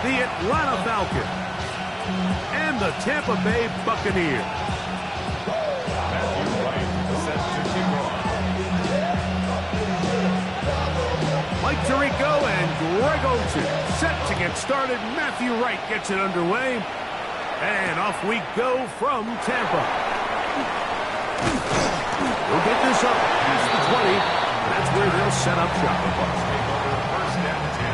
the Atlanta Falcons and the Tampa Bay Buccaneers. Matthew Wright set to kick off. Mike Tirico and Greg Olsen set to get started. Matthew Wright gets it underway. And off we go from Tampa. We'll get this up past the 20. That's where they'll set up shop. First and 10.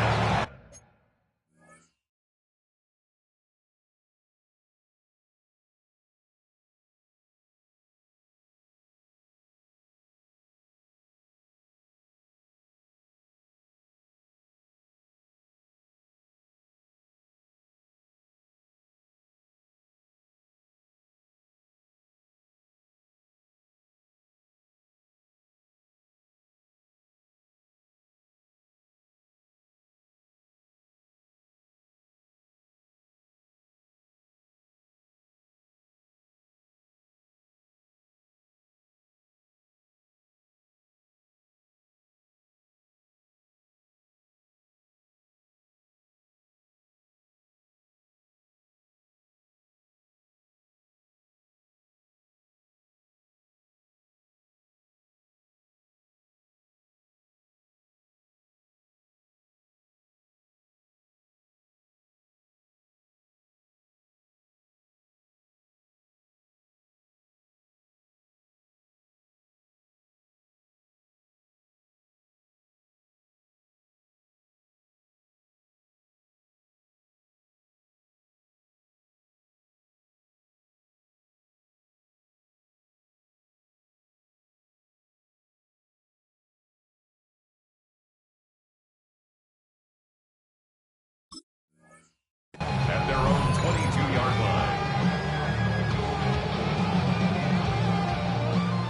At their own 22-yard line.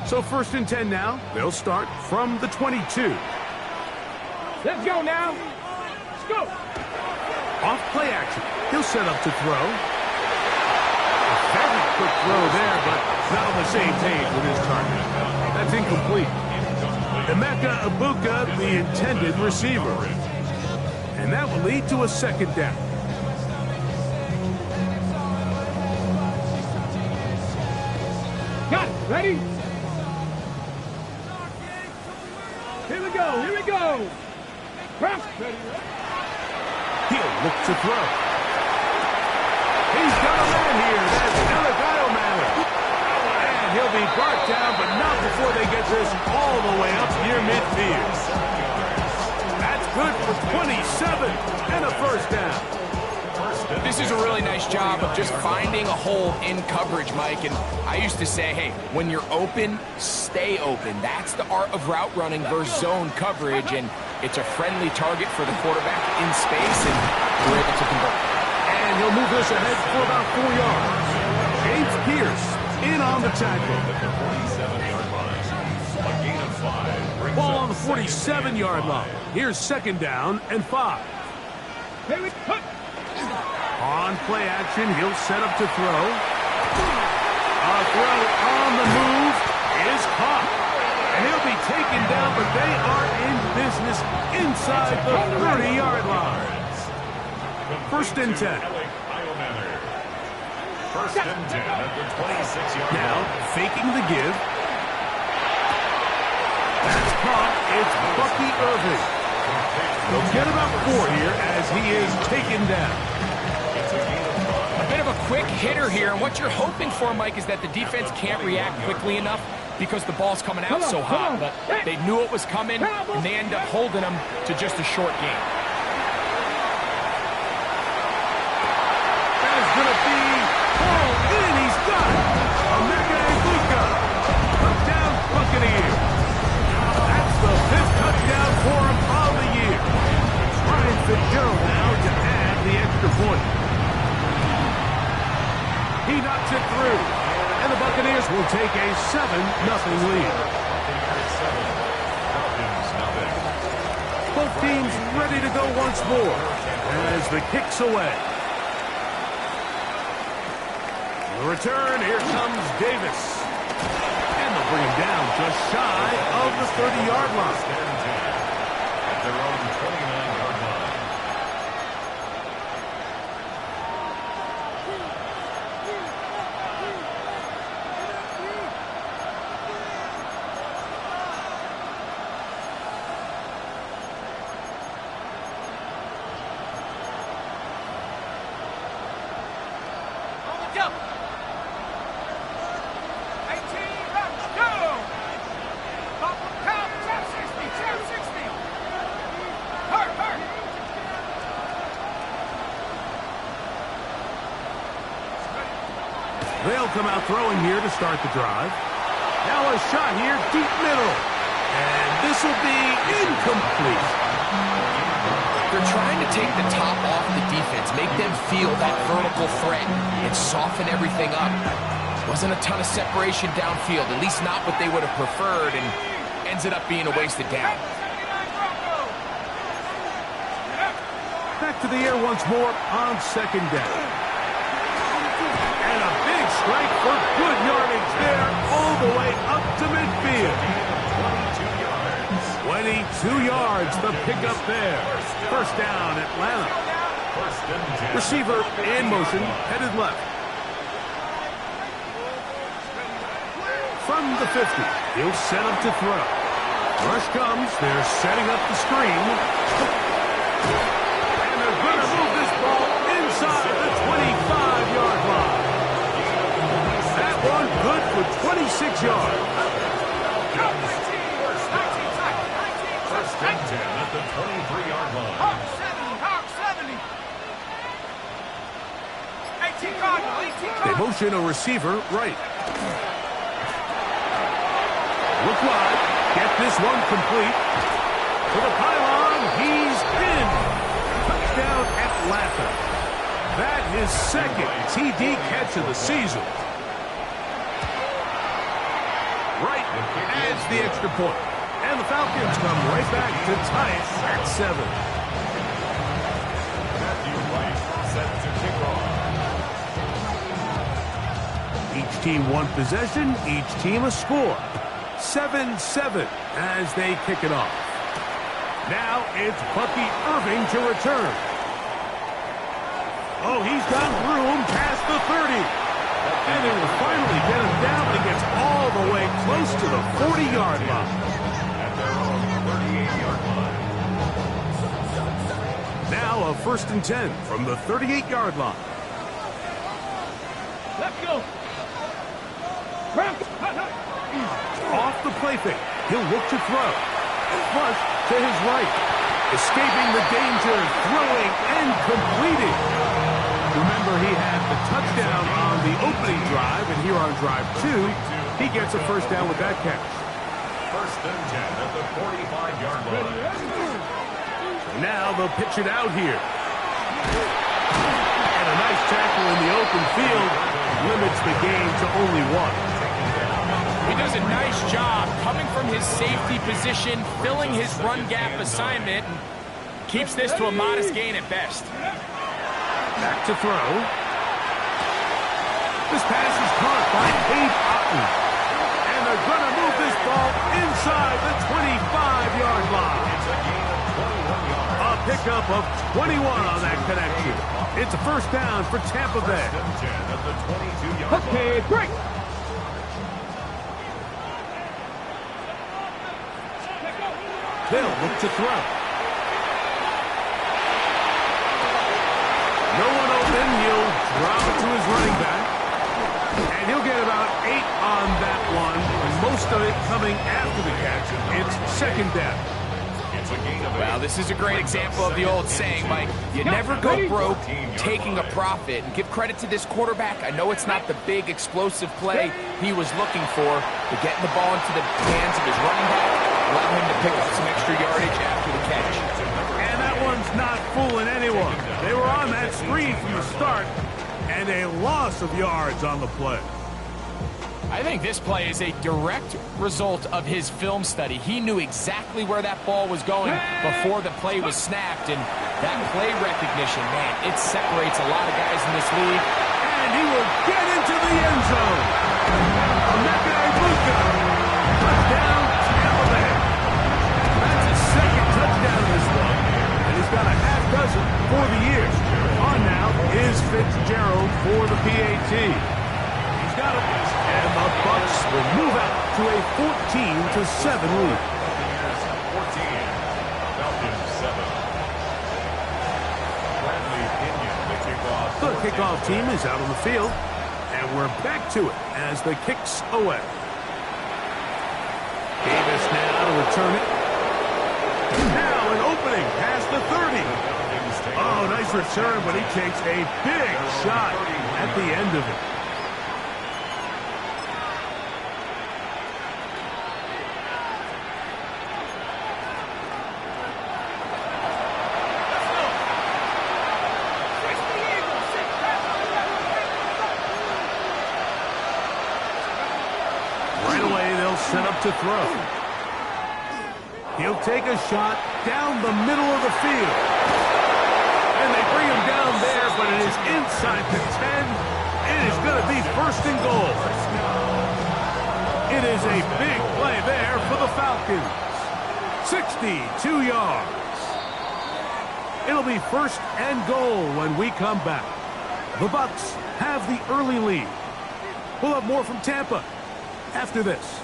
So first and 10 now. They'll start from the 22. Let's go now. Let's go. Off play action. He'll set up to throw. A very quick throw there, but not on the same page with his target. That's incomplete. Emeka Ibuka, the intended receiver. And that will lead to a second down. Got it. Ready? Here we go. Here we go. Press. He'll look to throw. He's got a man here. That's Elagayo Manor. And he'll be brought down, but not before they get this all the way up near midfield. That's good for 27 and a first down. This is a really nice job of just finding a hole in coverage, Mike. And I used to say, hey, when you're open, stay open. That's the art of route running versus zone coverage. And it's a friendly target for the quarterback in space, and we're able to convert. And he'll move this ahead for about 4 yards. James Pierce in on the tackle. Ball on the 47-yard line. Here's second down and 5. Here we go. On play action, he'll set up to throw. A throw on the move is caught. And he'll be taken down, but they are in business inside the 30-yard line. First and 10. First and 10 at the 26-yard line. Now, faking the give. That's caught. It's Bucky Irving. He'll get about 4 here as he is taken down. A bit of a quick hitter here, and what you're hoping for, Mike, is that the defense can't react quickly enough because the ball's coming out so hot. But they knew it was coming, and they end up holding them to just a short game. That is going to be hauled in. He's got it. Emeka Ibuka. Touchdown, Buccaneers. That's the 5th touchdown for him of the year. Ryan Fitzgerald now to add the extra point. He knocks it through, and the Buccaneers will take a 7-0 lead. Both teams ready to go once more as the kick's away. The return, here comes Davis. And they'll bring him down just shy of the 30-yard line. At their own 29-yard line. They'll come out throwing here to start the drive. Now a shot here, deep middle. And this will be incomplete. They're trying to take the top off the defense, make them feel that vertical threat, and soften everything up. Wasn't a ton of separation downfield, at least not what they would have preferred, and ends up being a wasted down. Back to the air once more on second down. And a big strike for good yardage there, all the way up to midfield. 22 yards, the pickup there. First down, Atlanta. Receiver in motion, headed left. From the 50, he'll set up to throw. Rush comes, they're setting up the screen. And they're going to move this ball inside the 25-yard line. That one good for 26 yards. First and 10 at the 23-yard line. Hawk 70. 18 Cardinal, 18 They Cardinal. motion a receiver right. Look wide. Get this one complete. To the pylon. He's in. Touchdown, Atlanta. That is second TD catch of the season. Right adds the extra point. And the Falcons come right back to tie it at 7. Matthew White set to kick off. Each team one possession, each team a score. 7-7 as they kick it off. Now it's Bucky Irving to return. Oh, he's got room past the 30. And they will finally get him down, but he gets all the way close to the 40-yard line. At their own 38-yard line. Now a first and 10 from the 38-yard line. Let's go. Off the play fake. He'll look to throw. Flush to his right. Escaping the danger, throwing and completing. Remember, he had the touchdown on the opening drive, and here on drive 2, he gets a first down with that catch. First and 10 at the 45-yard line. Now they'll pitch it out here. And a nice tackle in the open field limits the game to only 1. He does a nice job coming from his safety position, filling his run gap assignment, and keeps this to a modest gain at best. Back to throw. This pass is caught by Abe Otten. And they're going to move this ball inside the 25-yard line. A pickup of 21 on that connection. It's a first down for Tampa Bay. First and 10 at the 22-yard line. Okay, great. They'll look to throw. No one open. He'll drop it to his running back. And he'll get about 8 on that one. Most of it coming after the catch. It's second down. It's a gain of 8. Well, this is a great example of the old saying, Mike, you never go broke taking a profit. And give credit to this quarterback. I know it's not the big explosive play he was looking for, but getting the ball into the hands of his running back, allow him to pick up some extra yardage after the catch. And that one's not fooling anyone. They were on that screen from the start, and a loss of yards on the play. I think this play is a direct result of his film study. He knew exactly where that ball was going before the play was snapped, and that play recognition, man, it separates a lot of guys in this league. And he will get into the end zone. Emeka Egbuka. Touchdown, Tampa Bay. That's his second touchdown in this one, and he's got a half dozen for the year. On now is Fitzgerald for the PAT. He's got it. And the Bucs will move out to a 14-7 lead. 14. Falcons 7. Bradley Pinion, the kickoff. The kickoff team is out on the field, and we're back to it as the kicks away. Davis now to return it. Now an opening past the 30. Oh, nice return, but he takes a big shot at the end of it. to throw. He'll take a shot down the middle of the field. And they bring him down there, but it is inside the 10. It is going to be first and goal. It is a big play there for the Falcons. 62 yards. It'll be first and goal when we come back. The Bucs have the early lead. We'll have more from Tampa after this.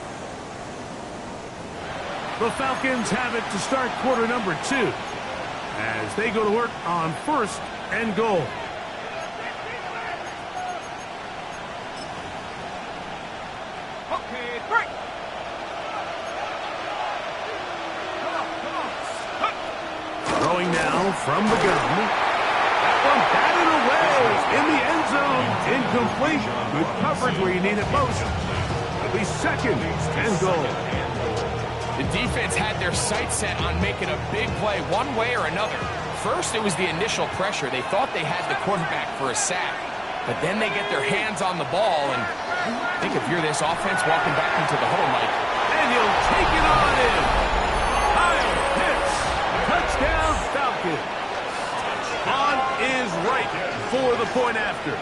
The Falcons have it to start quarter number 2 as they go to work on first and goal. Okay, break. Throwing now from the gun. That one batted away in the end zone. Incomplete. Good coverage where you need it most. It'll be second and goal. The defense had their sights set on making a big play one way or another. First, it was the initial pressure. They thought they had the quarterback for a sack. But then they get their hands on the ball, and I think if you're this offense walking back into the huddle, Mike. And he'll take it on in. Kyle Pitts. Touchdown Falcons. On is right for the point after.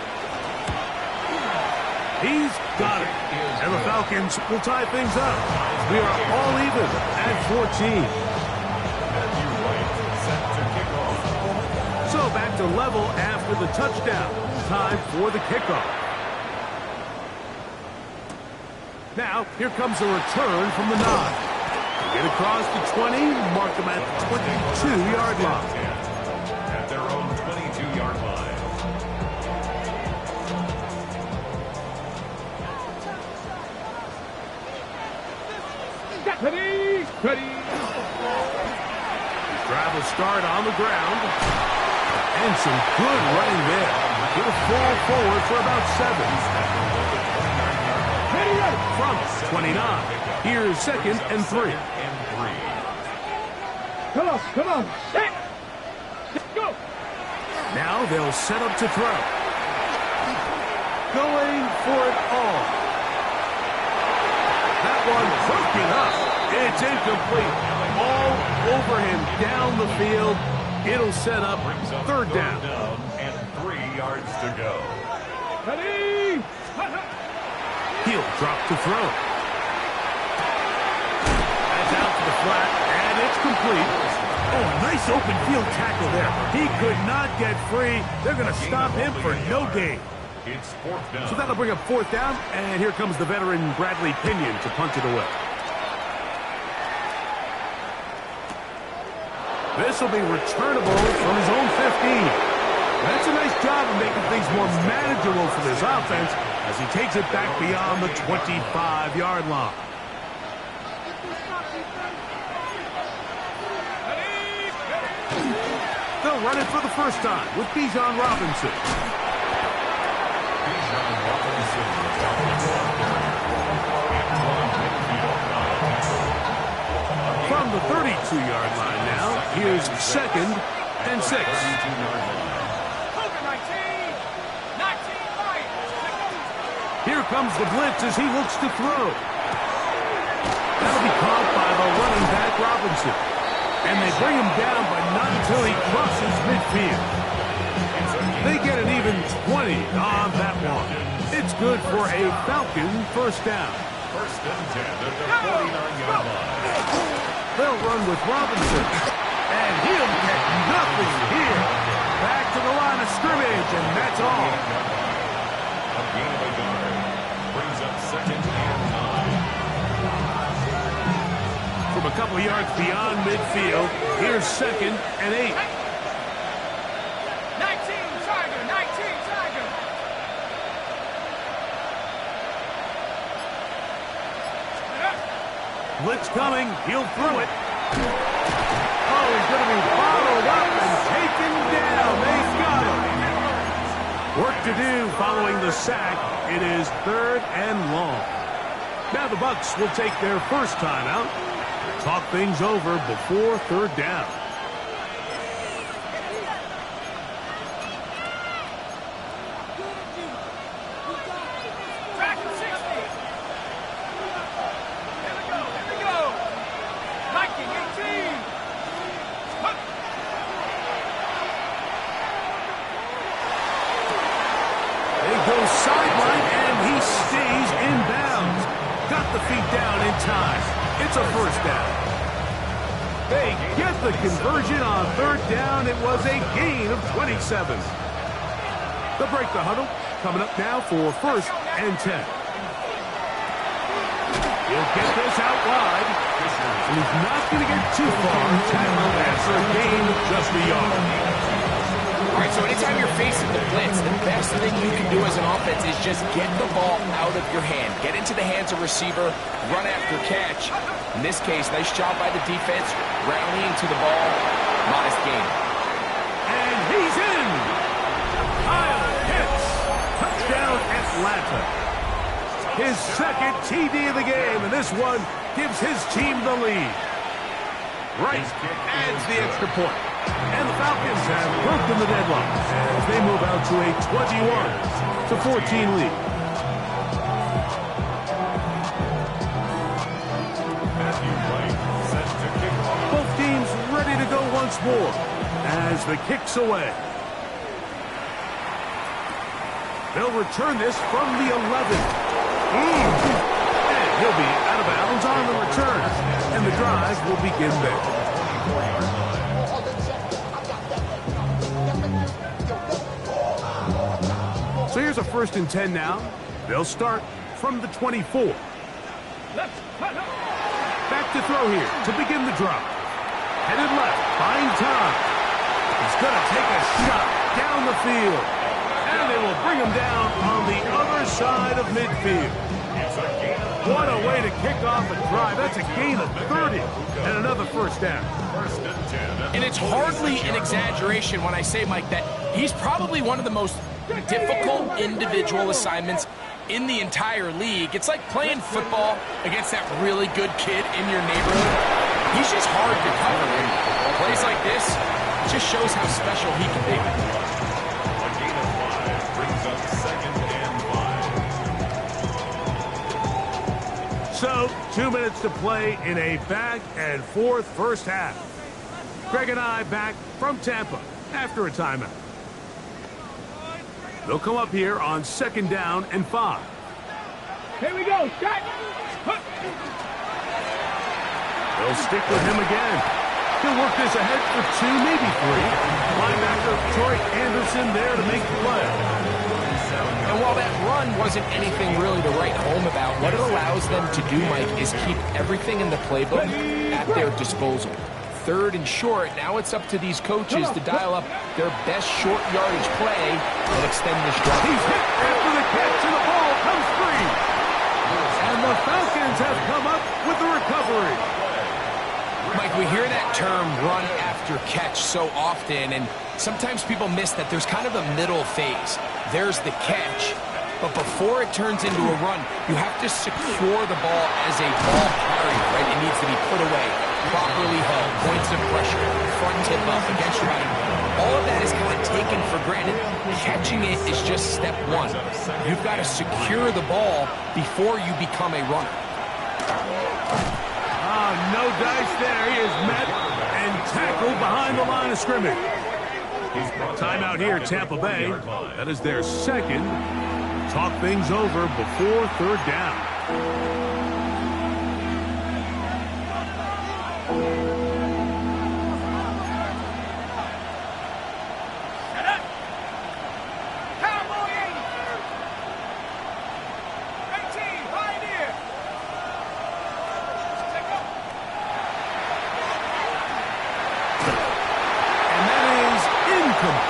He's got it. And the Falcons will tie things up. We are all even at 14. So back to level after the touchdown. Time for the kickoff. Now, here comes a return from the 9. Get across the 20, mark them at the 22-yard line. At their own 22-yard line. Ready, ready. Drive will start on the ground. And some good running there. He'll fall forward for about 7. Ready, ready. From 29. Here's second and 3. Come on. Set. Let's go. Now they'll set up to throw. Going for it all. That one broken up. It's incomplete. All over him down the field. It'll set up third down. And 3 yards to go. Ready. He'll drop to throw. That's out to the flat, and it's complete. Oh, nice open field tackle there. He could not get free. They're going to stop him for no gain. It's fourth down. So that'll bring up fourth down, and here comes the veteran Bradley Pinion to punch it away. This will be returnable from his own 15. That's a nice job of making things more manageable for this offense as he takes it back beyond the 25-yard line. They'll run it for the first time with Bijan Robinson. From the 32-yard line now, here's second and 6. Here comes the blitz as he looks to throw. That'll be caught by the running back Robinson. And they bring him down, but not until he crosses midfield. They get an even 20 on that one. It's good for a Falcon first down. First and 10 at the 49-yard line. They'll run with Robinson. And he'll get nothing here. Back to the line of scrimmage, and that's all. A gain of a yard. Brings up second and 9. From a couple of yards beyond midfield, here's second and 8. 19 Tiger. Blitz coming. He'll throw it. Oh, he's going to be followed up and taken down. They've got him. Work to do following the sack. It is third and long. Now the Bucs will take their first timeout. Talk things over before third down. the feet down in time. It's a first down. They get the conversion on third down. It was a gain of 27. They'll break the huddle. Coming up now for first and 10. He'll get this out wide. And he's not going to get too far. Tackled after a gain of just a yard. All right, so anytime you're facing the blitz, the best thing you can do as an offense is just get the ball out of your hand. Get into the hands of receiver, run after catch. In this case, nice job by the defense, rallying to the ball. Modest gain. And he's in. Kyle hits. Touchdown Atlanta. His second TD of the game, and this one gives his team the lead. Rice adds the extra point. And the Falcons have broken the deadlock as they move out to a 21-14 lead. Both teams ready to go once more as the kick's away. They'll return this from the 11. And he'll be out of bounds on the return. And the drive will begin there. So here's a first and 10 now. They'll start from the 24. Back to throw here to begin the drop. Headed left, buying time. He's going to take a shot down the field. And they will bring him down on the other side of midfield. What a way to kick off a drive. That's a gain of 30 and another first down. And it's hardly an exaggeration when I say, Mike, that he's probably one of the most difficult individual assignments in the entire league. It's like playing football against that really good kid in your neighborhood. He's just hard to cover. And plays like this just shows how special he can be. A gain of 5 brings up second and 5. So, 2 minutes to play in a back-and-forth first half. Greg and I back from Tampa after a timeout. They'll come up here on second down and 5. Here we go. Shot. They'll stick with him again. He'll work this ahead for 2, maybe 3. Linebacker Troy Anderson there to make the play. And while that run wasn't anything really to write home about, what it allows them to do, Mike, is keep everything in the playbook at their disposal. Third and short, now it's up to these coaches to dial up their best short yardage play and extend this drive. He's hit after the catch, and the ball comes free. And the Falcons have come up with the recovery. Mike, we hear that term run after catch so often, and sometimes people miss that there's kind of a middle phase. There's the catch, but before it turns into a run, you have to secure the ball as a ball carrier, right? It needs to be put away, properly held, points of pressure, front tip up against your body. All of that is kind of taken for granted. Catching it is just step one. You've got to secure the ball before you become a runner. No dice there. He is met and tackled behind the line of scrimmage. Timeout here, Tampa Bay. That is their second. Talk things over before third down.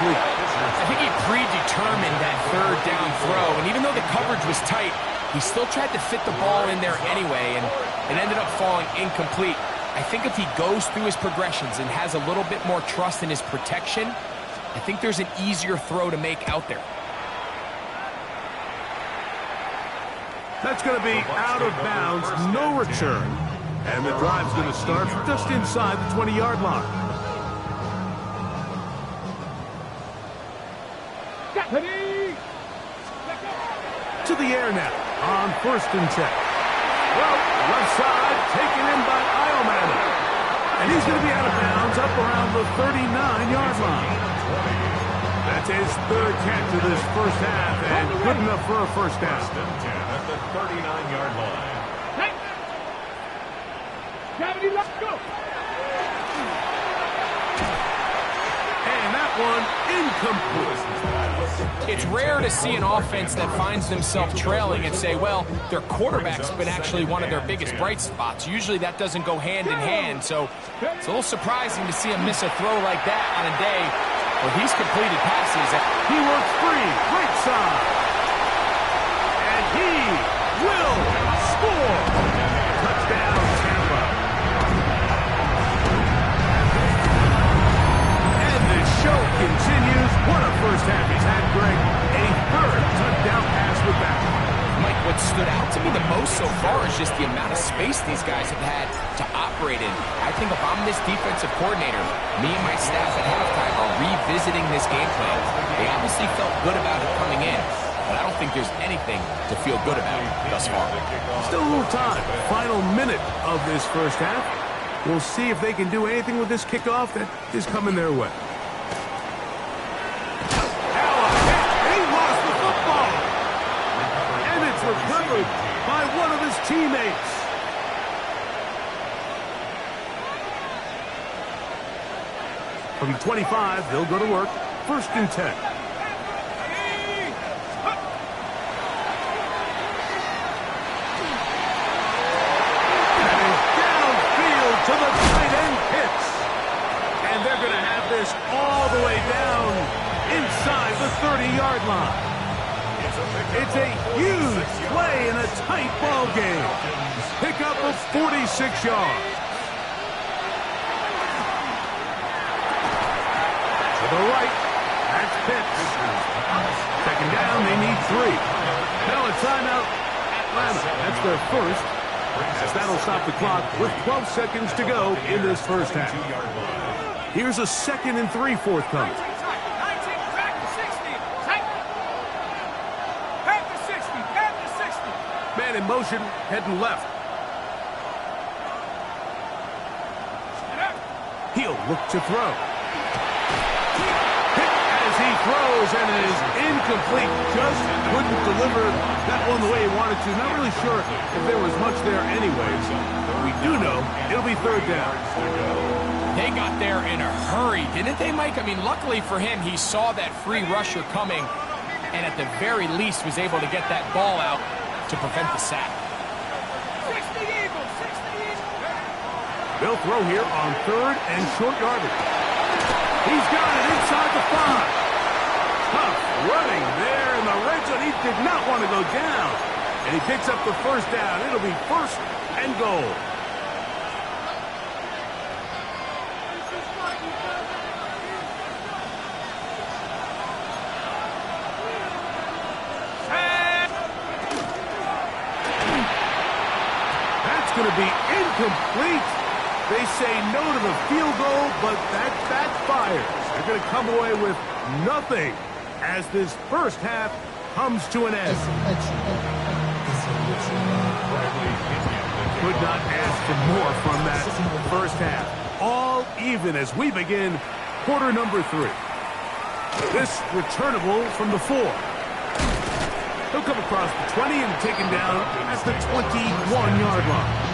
I think he predetermined that third down throw, and even though the coverage was tight, he still tried to fit the ball in there anyway, and it ended up falling incomplete. I think if he goes through his progressions and has a little bit more trust in his protection, I think there's an easier throw to make out there. That's going to be out of bounds, no return. And the drive's going to start just inside the 20-yard line. To the air now on first and 10. Well, left side taken in by Iomana. And he's going to be out of bounds up around the 39-yard line. That's his third catch of this first half, and good enough for a first down. At the 39-yard line. Gravity, let's go. And that one incomplete. It's rare to see an offense that finds themselves trailing and say, well, their quarterback's been actually one of their biggest bright spots. Usually that doesn't go hand in hand, so it's a little surprising to see him miss a throw like that on a day where he's completed passes. He works free, right side. And he will score. Touchdown, Tampa. And the show continues. What a first half he's had, Greg. A third touchdown pass with that. Mike, what stood out to me the most so far is just the amount of space these guys have had to operate in. I think if I'm this defensive coordinator, me and my staff at halftime are revisiting this game plan. They obviously felt good about it coming in, but I don't think there's anything to feel good about thus far. Still a little time. Final minute of this first half. We'll see if they can do anything with this kickoff that is coming their way. Recovered by one of his teammates. From the 25, they'll go to work. 1st and 10. And downfield to the tight end hits. And they're going to have this all the way down inside the 30-yard line. It's a huge play in a tight ball game. Pickup of 46 yards. To the right, that's Pitts. 2nd down, they need 3. Now a timeout, Atlanta. That's their first, as that'll stop the clock with 12 seconds to go in this first half. Here's a 2nd and 3 forthcoming. Man in motion, heading left. He'll look to throw. Hit as he throws, and it is incomplete. Just couldn't deliver that one the way he wanted to. Not really sure if there was much there anyways. But we do know it'll be 3rd down. They got there in a hurry, didn't they, Mike? I mean, luckily for him, he saw that free rusher coming, and at the very least was able to get that ball out to prevent the sack. 60 Eagles, 60 Eagles. They'll throw here on 3rd and short yardage. He's got it inside the 5. Tough running there in the red zone. He did not want to go down. And he picks up the 1st down. It'll be 1st and goal. Going to be incomplete. They say no to the field goal, but that backfires. They're going to come away with nothing as this first half comes to an end. Could not ask for more from that first half. All even as we begin quarter number 3. This returnable from the 4. He'll come across the 20 and taken down at the 21-yard line.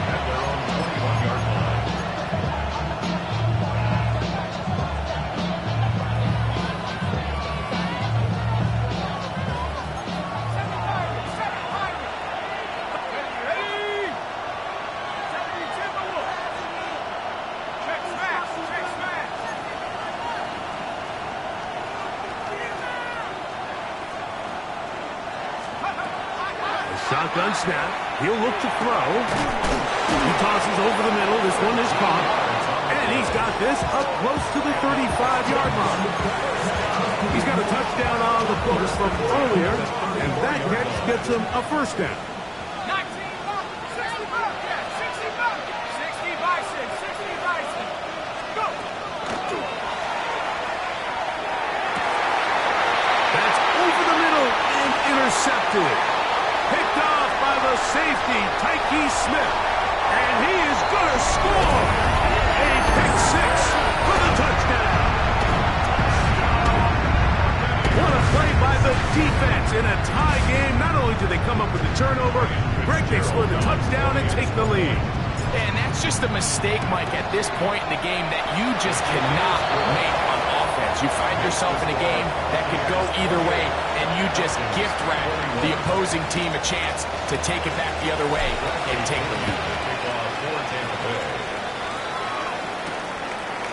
At their own 21-yard line. Shotgun snap. He'll look to throw. He tosses over the middle. This one is caught. And he's got this up close to the 35-yard line. He's got a touchdown on the books from earlier, and that catch gets him a 1st down. 60 by 6. Go. That's over the middle and intercepted. Picked off by the safety, Tyke Smith. And he is going to score. A pick 6 for the touchdown. What a play by the defense in a tie game. Not only do they come up with the turnover, Greg, they score the touchdown and take the lead. And that's just a mistake, Mike, at this point in the game that you just cannot make on offense. You find yourself in a game that could go either way, and you just gift wrap the opposing team a chance to take it back the other way and take the lead.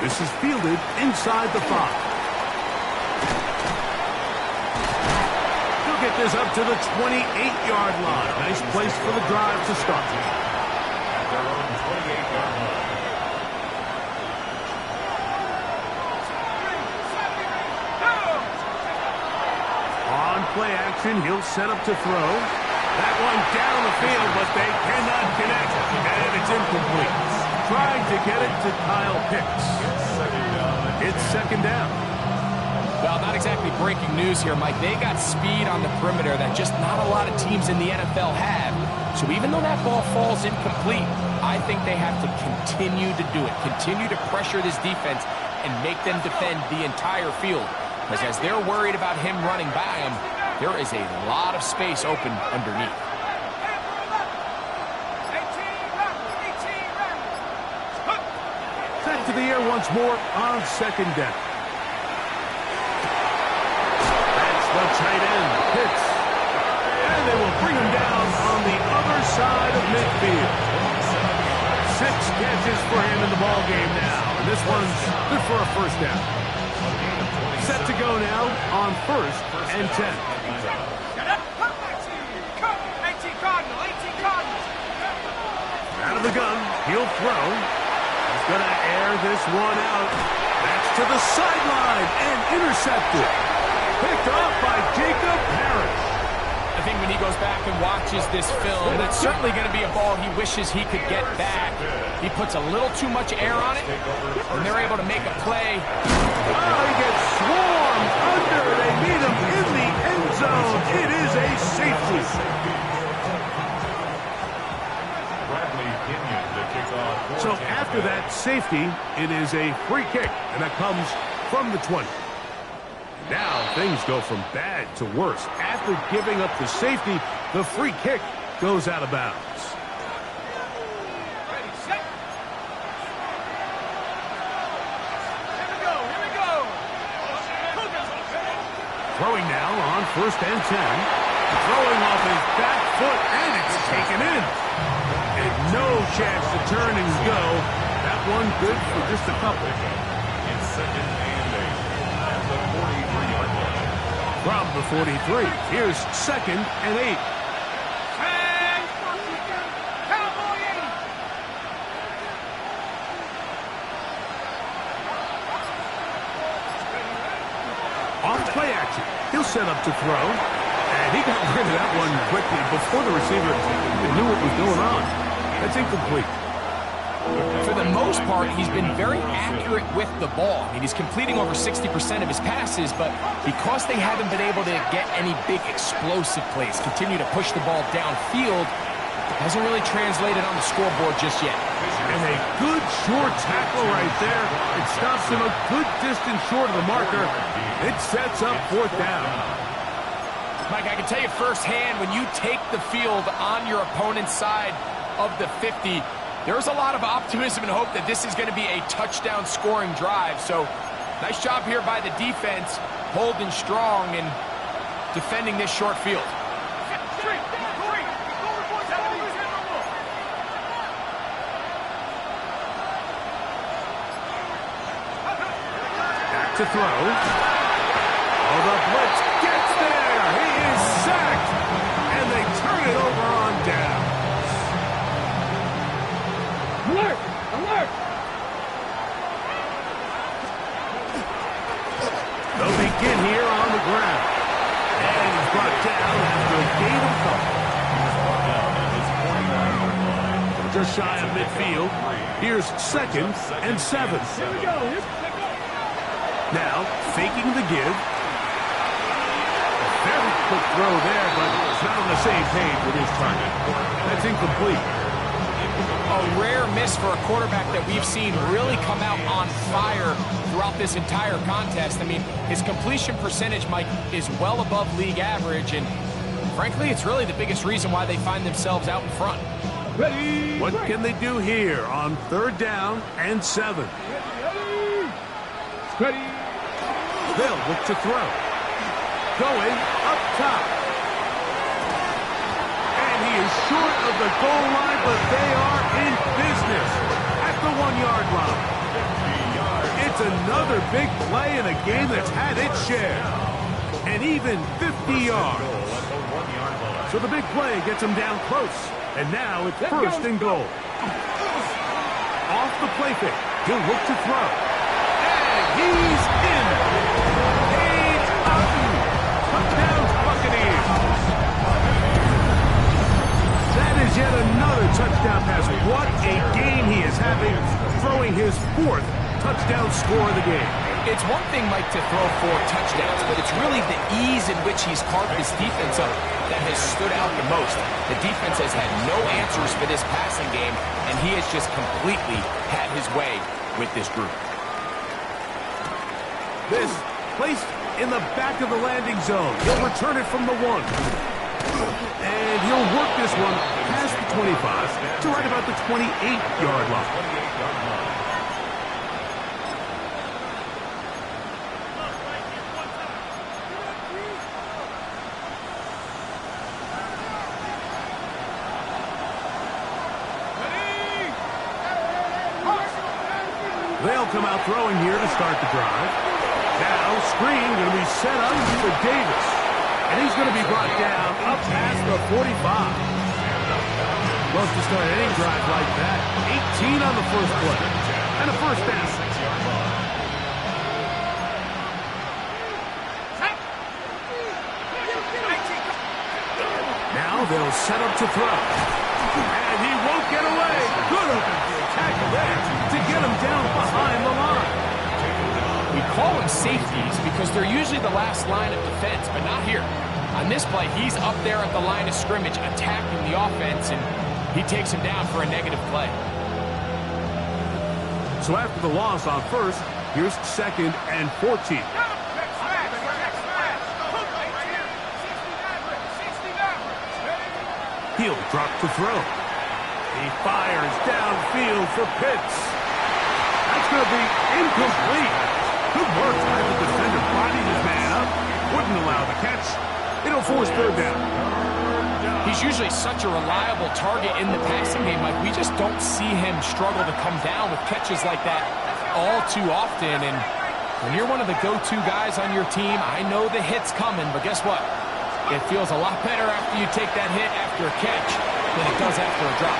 This is fielded inside the 5. He'll get this up to the 28-yard line. Nice place for the drive to start. At their own 28-yard line. On play action, he'll set up to throw. That one down the field, but they cannot connect, and it's incomplete. Trying to get it to Kyle Pitts. It's second down. Well, not exactly breaking news here, Mike. They got speed on the perimeter that just not a lot of teams in the NFL have. So even though that ball falls incomplete, I think they have to continue to do it. Continue to pressure this defense and make them defend the entire field. Because as they're worried about him running by them, there is a lot of space open underneath. Back to the air once more on second down. That's the tight end, Pitts. And they will bring him down on the other side of midfield. 6 catches for him in the ball game now. And this one's good for a first down. Set to go now on 1st and 10. Out of the gun, he'll throw. He's going to air this one out. That's to the sideline and intercepted. Picked off by Jacob Parrish. I think when he goes back and watches this film, that's certainly going to be a ball he wishes he could get back. He puts a little too much air on it, and they're able to make a play. Oh, he gets swarmed under. They meet him in the end zone. It is a safety. So after that safety, it is a free kick, and that comes from the 20. Now things go from bad to worse. After giving up the safety, the free kick goes out of bounds. Throwing now on 1st and 10. Throwing off his back foot, and it's taken in. And no chance to turn and go. That one good for just a couple. It's 2nd and 8 at the 43-yard line. From the 43, here's 2nd and 8. Off play action. He'll set up to throw. And he got rid of that one quickly before the receiver even knew what was going on. That's incomplete. For the most part, he's been very accurate with the ball. I mean, he's completing over 60% of his passes, but because they haven't been able to get any big explosive plays, continue to push the ball downfield, hasn't really translated on the scoreboard just yet. And a good short tackle right there. It stops him a good distance short of the marker. It sets up 4th down. Mike, I can tell you firsthand, when you take the field on your opponent's side of the 50, there's a lot of optimism and hope that this is going to be a touchdown scoring drive. So nice job here by the defense, holding strong and defending this short field. Back to throw. Oh, the blitz gets there. He is sacked. And they turn it over on down. Alert! Alert! They'll begin here on the ground. And he's brought down after a gain of couple. Just shy of midfield. Here's 2nd and 7. Here we go. Now, faking the give. A very quick throw there, but it's not on the same page with his target. That's incomplete. A rare miss for a quarterback that we've seen really come out on fire throughout this entire contest. I mean, his completion percentage, Mike, is well above league average, and frankly, it's really the biggest reason why they find themselves out in front. Ready. What can they do here on 3rd down and 7? Ready. They'll look to throw. Going up top. And he is short of the goal line, but they are in business at the 1-yard line. It's another big play in a game that's had its share. And even 50 yards. So the big play gets him down close. And now it's 1st and goal. Off the play fake. He'll look to throw. And he's in. He's out. Touchdowns, Buccaneers. That is yet another touchdown pass. What a game he is having, throwing his 4th touchdown score of the game. It's one thing, Mike, to throw 4 touchdowns, but it's really the ease in which he's carved his defense up that has stood out the most. The defense has had no answers for this passing game, and he has just completely had his way with this group. This placed in the back of the landing zone. He'll return it from the 1. And he'll work this one past the 25 to right about the 28-yard line. They'll come out throwing here to start the drive. Now, screen going to be set up for Davis. And he's going to be brought down up past the 45. Love to start any drive like that. 18 on the first play. And a 1st down. Now they'll set up to throw. And he won't get away. Good open field tackle there to get him down behind the line. We call them safeties because they're usually the last line of defense, but not here. On this play, he's up there at the line of scrimmage attacking the offense, and he takes him down for a negative play. So after the loss on 1st, here's 2nd and 14. He'll drop to throw. He fires downfield for Pitts. That's going to be incomplete. Good work by the defender bodied his man up. Wouldn't allow the catch. It'll force 3rd down. He's usually such a reliable target in the passing game. Like, we just don't see him struggle to come down with catches like that all too often. And when you're one of the go-to guys on your team, I know the hit's coming, but guess what? It feels a lot better after you take that hit after a catch than it does after a drop.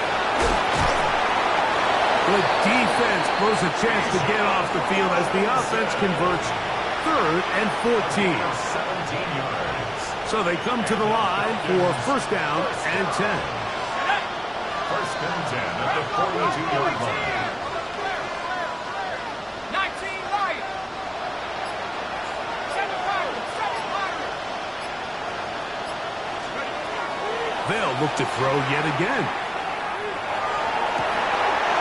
The defense blows a chance to get off the field as the offense converts 3rd and 14. 17 yards. So they come to the line for 1st down and 10. 1st and 10 at the 42-yard line. 19 Lions. 7 Pirates. 7 Pirates. They'll look to throw yet again.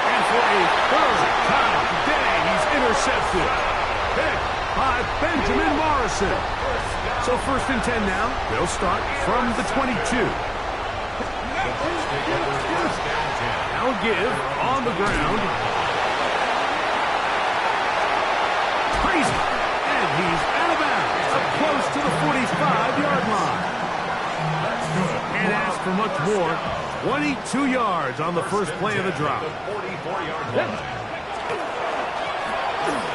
And for a 3rd time today, he's intercepted. Picked by Benjamin Morrison. So 1st and 10 now. They'll start from the 22. Now a give on the ground. Crazy. And he's out of bounds. Up close to the 45-yard line. And as for much more, 22 yards on the first play of the drop. 44-yard line.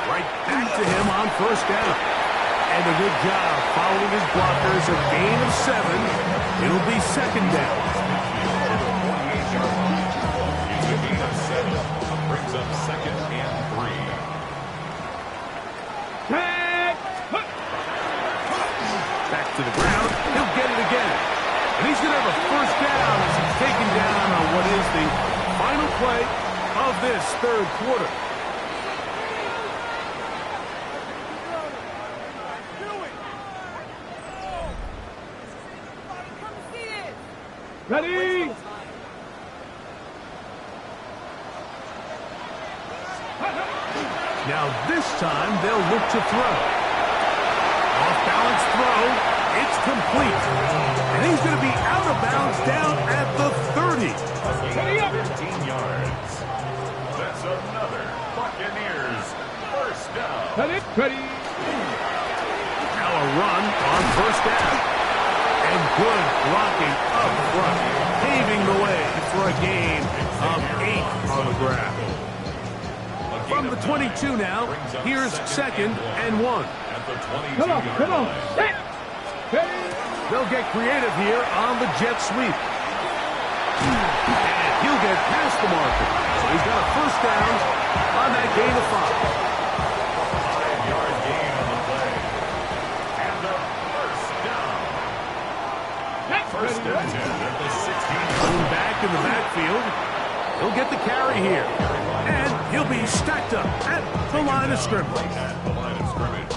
Right back to him on 1st down. And a good job following his blockers. A gain of 7. It'll be 2nd down. 48-yard line. It's a gain of 7. Brings up 2nd and 3. Back to the ground. He'll get it again. And he's going to have a 1st down as he's taken down on what is the final play of this 3rd quarter. Ready? Now this time they'll look to throw. Off-balance throw. It's complete. And he's going to be out of bounds down at the 30. Ready up, Ready. Now a run on first down. And good blocking up front, paving the way for a gain of 8 on the ground. From the 22 now, here's 2nd and 1. Come on, come on. Set. Ready. They'll get creative here on the jet sweep. And he'll get past the marker. So he's got a first down on that gain of 5. 5-yard gain on the play. And a first down. First and 10 at the 16. Back in the backfield. He'll get the carry here. And he'll be stacked up at the line of scrimmage.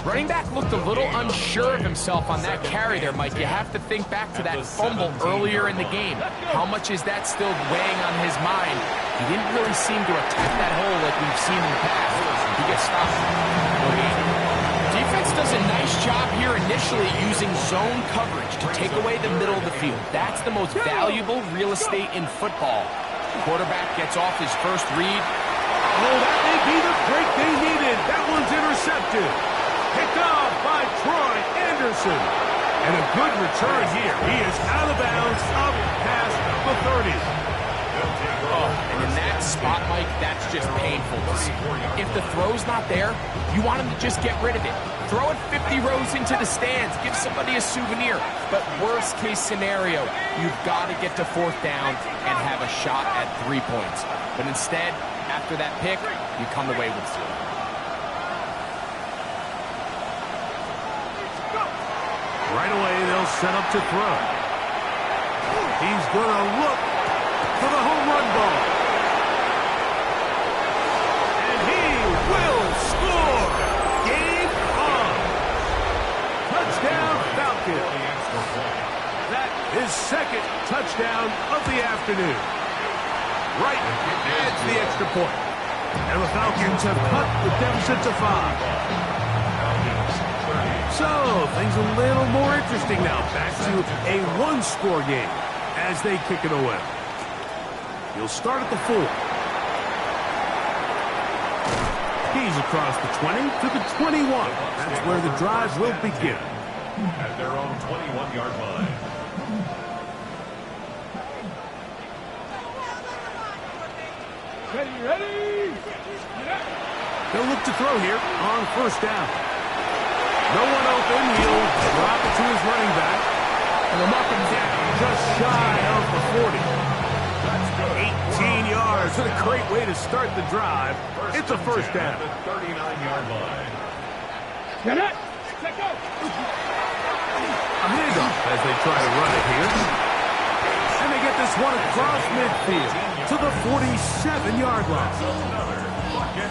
Running back looked a little unsure of himself on that carry there, Mike. You have to think back to that fumble earlier in the game. How much is that still weighing on his mind? He didn't really seem to attack that hole like we've seen in the past. He gets stopped. Defense does a nice job here initially using zone coverage to take away the middle of the field. That's the most valuable real estate in football. Quarterback gets off his first read. Oh, that may be the break they needed. That one's intercepted. Picked off by Troy Anderson. And a good return here. He is out of bounds up past the 30. And in that spot, Mike, that's just painful to see. If the throw's not there, you want him to just get rid of it. Throw it 50 rows into the stands. Give somebody a souvenir. But worst case scenario, you've got to get to 4th down and have a shot at 3 points. But instead, after that pick, you come away with 0. Right away, they'll set up to throw. He's going to look for the home run ball. And he will score. Game on. Touchdown, Falcons. That is 2nd touchdown of the afternoon. Right adds the extra point. And the Falcons have cut the deficit to 5. So, things a little more interesting now. Back to a 1-score game as they kick it away. He'll start at the 4. He's across the 20 to the 21. That's where the drive will begin. At their own 21-yard line. Ready. They'll look to throw here on first down. No one open. He'll drop it to his running back. And they'll knock him down just shy of the 40. 18 yards. What a great way to start the drive. It's a first down. At the 39-yard line. Get it. Let go. A handoff as they try to run it here. And they get this one across midfield to the 47-yard line.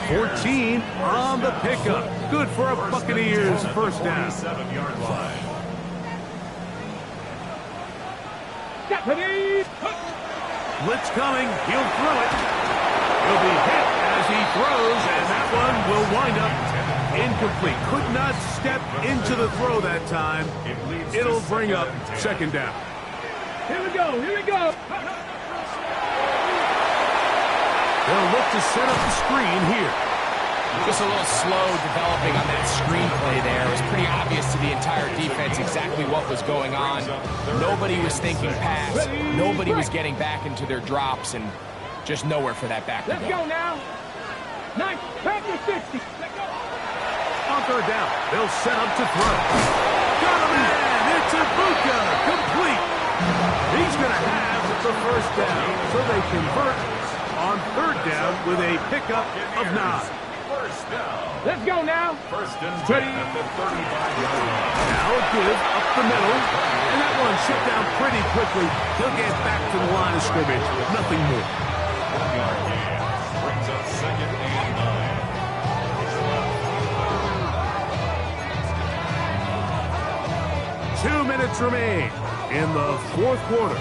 14 on the pickup. Good for a Buccaneers first down. 7-yard line. Ready. Blitz coming. He'll throw it. He'll be hit as he throws, and that one will wind up incomplete. Could not step into the throw that time. It'll bring up 2nd down. Here we go. Here we go. They'll look to set up the screen here. Just a little slow developing on that screenplay there. It was pretty obvious to the entire defense exactly what was going on. Nobody was thinking pass. Nobody was getting back into their drops, and just nowhere for that back to Let's go now. Nice. Back to 60. Let's go. On 3rd down, they'll set up to throw. Got him in. It's Ibuka. Complete. He's going to have the first down, so they convert on 3rd down with a pickup of 9. First down. Let's go now. First and 10 Ready. at the 35-yard line. Now a give up the middle, and that one shut down pretty quickly. He'll get back to the line of scrimmage. Nothing more. 1-yard gain. Brings up 2nd and 9. 2 minutes remain in the 4th quarter.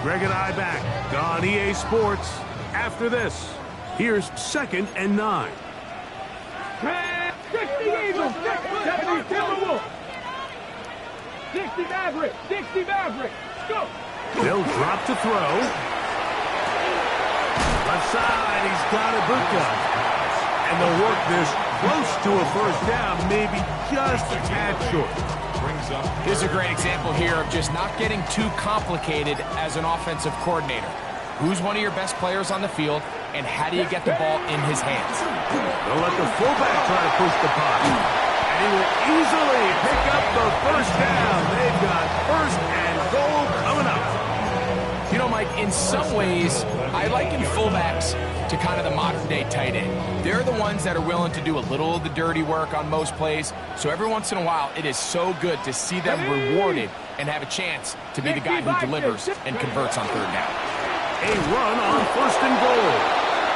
Greg and I back on EA Sports. After this, here's 2nd and 9. 60 Eagles. 70 Timberwolves. 60 Maverick. 60 Maverick. Go. They'll drop to throw. Left side, he's got Ibuka. And they'll work this close to a first down, maybe just a tad short. This is a great example here of just not getting too complicated as an offensive coordinator. Who's one of your best players on the field, and how do you get the ball in his hands? They'll let the fullback try to push the pot. And he will easily pick up the first down. They've got first and goal coming up. You know, Mike, in some ways, I liken fullbacks to kind of the modern-day tight end. They're the ones that are willing to do a little of the dirty work on most plays. So every once in a while, it is so good to see them rewarded and have a chance to be the guy who delivers and converts on third down. A run on first and goal.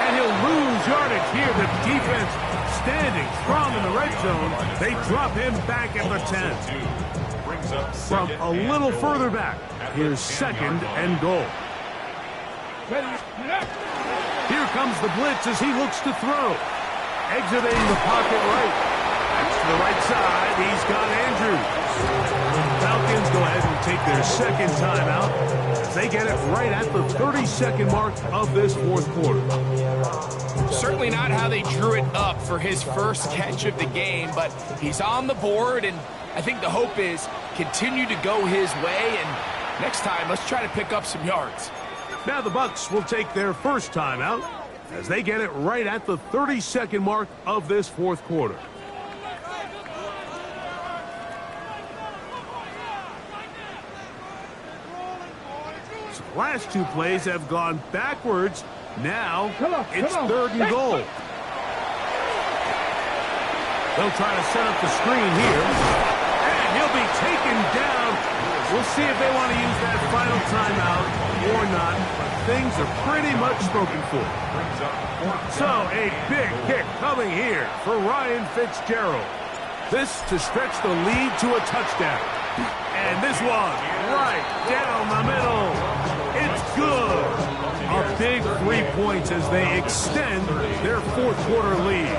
And he'll lose yardage here. The defense standing strong in the red zone. They drop him back at the 10. From a little further back, here's second and goal. Here comes the blitz as he looks to throw. Exiting the pocket right. That's to the right side. He's got Andrews. Falcons go ahead and take their second timeout as they get it right at the 30-second mark of this fourth quarter. Certainly not how they drew it up for his first catch of the game, but he's on the board, and I think the hope is continue to go his way, and next time, let's try to pick up some yards. Now the Bucs will take their first timeout as they get it right at the 30-second mark of this fourth quarter. So the last two plays have gone backwards. Now it's third and goal. They'll try to set up the screen here. And he'll be taken down. We'll see if they want to use that final timeout or not, but things are pretty much spoken for. So a big kick coming here for Ryan Fitzgerald. This to stretch the lead to a touchdown. And this one right down the middle. It's good. A big 3 points as they extend their fourth quarter lead.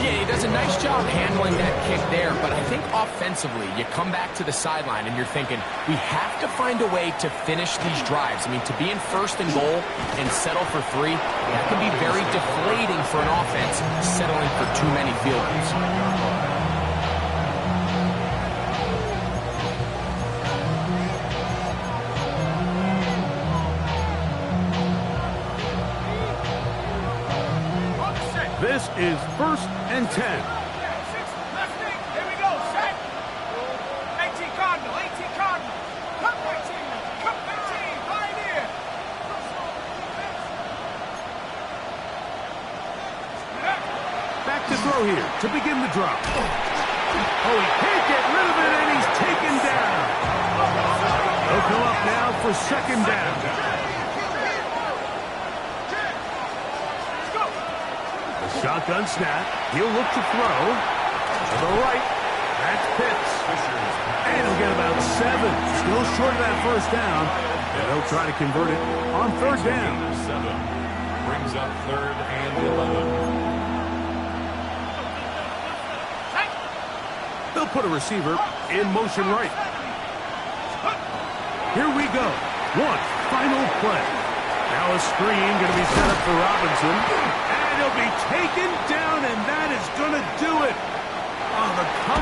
Yeah, he does a nice job handling that kick there, but I think offensively, you come back to the sideline and you're thinking, we have to find a way to finish these drives. I mean, to be in first and goal and settle for 3, that can be very deflating for an offense settling for too many field goals. This is first and 10. Here we go, set. 18 Cardinal, 18 Cardinal. Come 19, come 15, Pioneer. Back to throw here to begin the drop. Oh, he can't get rid of it, and he's taken down. They'll come up now for second down. Shotgun snap. He'll look to throw. To the right. That's Pitts. And he'll get about 7. Still short of that first down. And they'll try to convert it on third down. 7 brings up third and 11. They'll put a receiver in motion right. Here we go. One final play. Now a screen going to be set up for Robinson. And he'll be taken down, and that is going to do it. On the